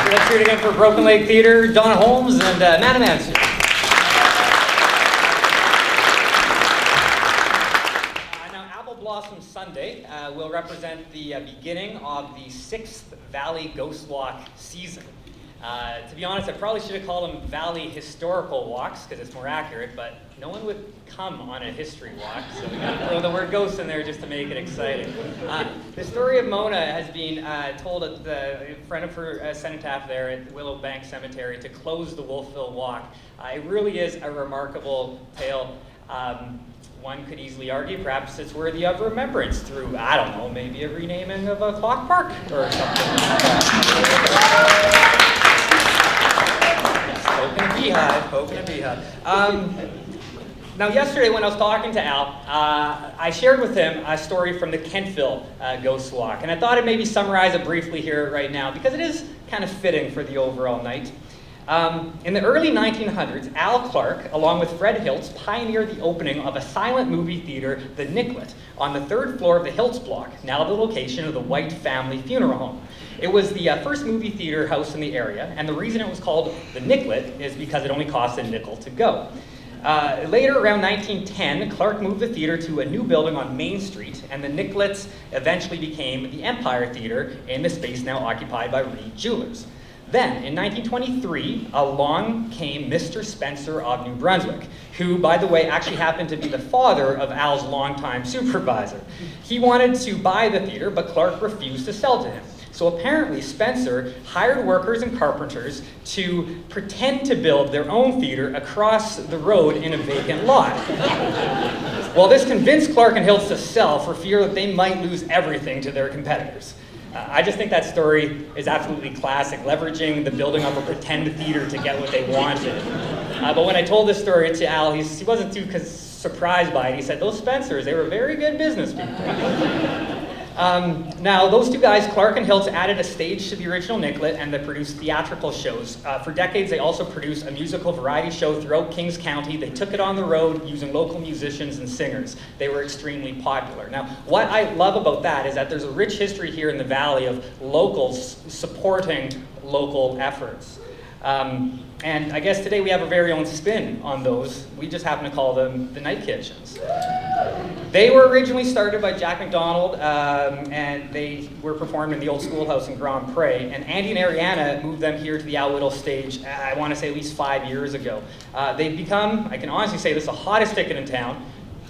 Let's hear it again for Broken Lake Theatre, Donna Holmes and Madam Answer. Now, Apple Blossom Sunday will represent the beginning of the 6th Valley Ghost Walk season. To be honest, I probably should have called them Valley Historical Walks because it's more accurate, but no one would come on a history walk, so we got to throw the word ghost in there just to make it exciting. The story of Mona has been told at the front of her cenotaph there at Willow Bank Cemetery to close the Wolfville Walk. It really is a remarkable tale. One could easily argue perhaps it's worthy of remembrance through, I don't know, maybe a renaming of a clock park or something like that. Poking a beehive. Now, yesterday when I was talking to Al, I shared with him a story from the Kentville Ghost Walk, and I thought I'd maybe summarize it briefly here right now because it is kind of fitting for the overall night. In the early 1900s, Al Clark, along with Fred Hiltz, pioneered the opening of a silent movie theater, the Nicollet, on the 3rd floor of the Hiltz block, now the location of the White family funeral home. It was the first movie theater house in the area, and the reason it was called the Nicollet is because it only cost a nickel to go. Later, around 1910, Clark moved the theater to a new building on Main Street, and the Nicollet eventually became the Empire Theater in the space now occupied by Reed Jewelers. Then, in 1923, along came Mr. Spencer of New Brunswick, who, by the way, actually happened to be the father of Al's longtime supervisor. He wanted to buy the theater, but Clark refused to sell to him. So apparently Spencer hired workers and carpenters to pretend to build their own theater across the road in a vacant lot. Well, this convinced Clark and Hiltz to sell for fear that they might lose everything to their competitors. I just think that story is absolutely classic, leveraging the building of a pretend theater to get what they wanted. But when I told this story to Al, he wasn't too surprised by it. He said, those Spencers, they were very good business people. Now, those two guys, Clark and Hiltz, added a stage to the original Nicollet, and they produced theatrical shows. For decades, they also produced a musical variety show throughout Kings County. They took it on the road using local musicians and singers. They were extremely popular. Now, what I love about that is that there's a rich history here in the Valley of locals supporting local efforts. And I guess today we have a very own spin on those. We just happen to call them the Night Kitchens. They were originally started by Jack McDonald, and they were performed in the old schoolhouse in Grand Pre. And Andy and Ariana moved them here to the Whittle stage, I want to say at least 5 years ago. They've become, I can honestly say this, the hottest ticket in town,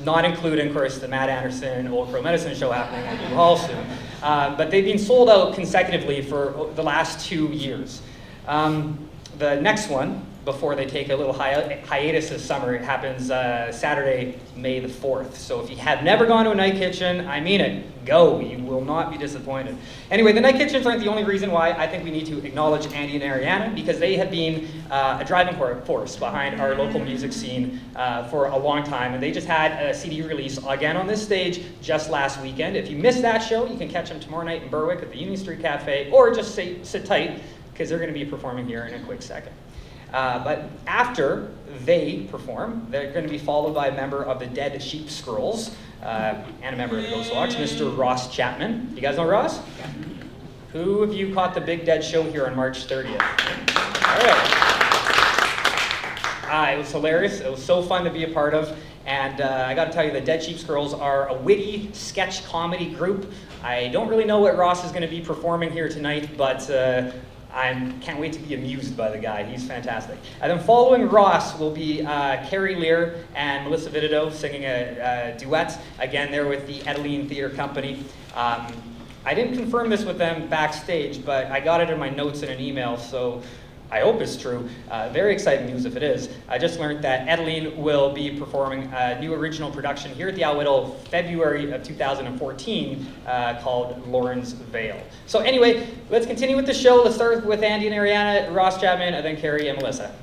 not including, of course, the Matt Anderson Old Crow Medicine show happening at Blue Hall soon. But they've been sold out consecutively for the last 2 years. The next one, before they take a little hiatus this summer, it happens Saturday, May the 4th. So if you have never gone to a Night Kitchen, I mean it, go. You will not be disappointed. Anyway, the Night Kitchens aren't the only reason why I think we need to acknowledge Andy and Ariana, because they have been a driving force behind our local music scene for a long time. And they just had a CD release again on this stage just last weekend. If you missed that show, you can catch them tomorrow night in Berwick at the Union Street Cafe, or just sit tight, because they're going to be performing here in a quick second. But after they perform, they're going to be followed by a member of the Dead Sheep Scrolls and a member of the Ghost Walks, Mr. Ross Chapman. You guys know Ross? Yeah. Who of you caught the Big Dead show here on March 30th? All right. It was hilarious. It was so fun to be a part of. And I got to tell you, the Dead Sheep Scrolls are a witty sketch comedy group. I don't really know what Ross is going to be performing here tonight, but I can't wait to be amused by the guy. He's fantastic. And then following Ross will be Carrie Lear and Melissa Vittido singing a duet. Again, they're with the Edeline Theatre Company. I didn't confirm this with them backstage, but I got it in my notes in an email, so I hope it's true. Very exciting news if it is. I just learned that Edeline will be performing a new original production here at the Whittle, February of 2014, called Lauren's Vale. So anyway, let's continue with the show. Let's start with Andy and Ariana, Ross Chapman, and then Carrie and Melissa.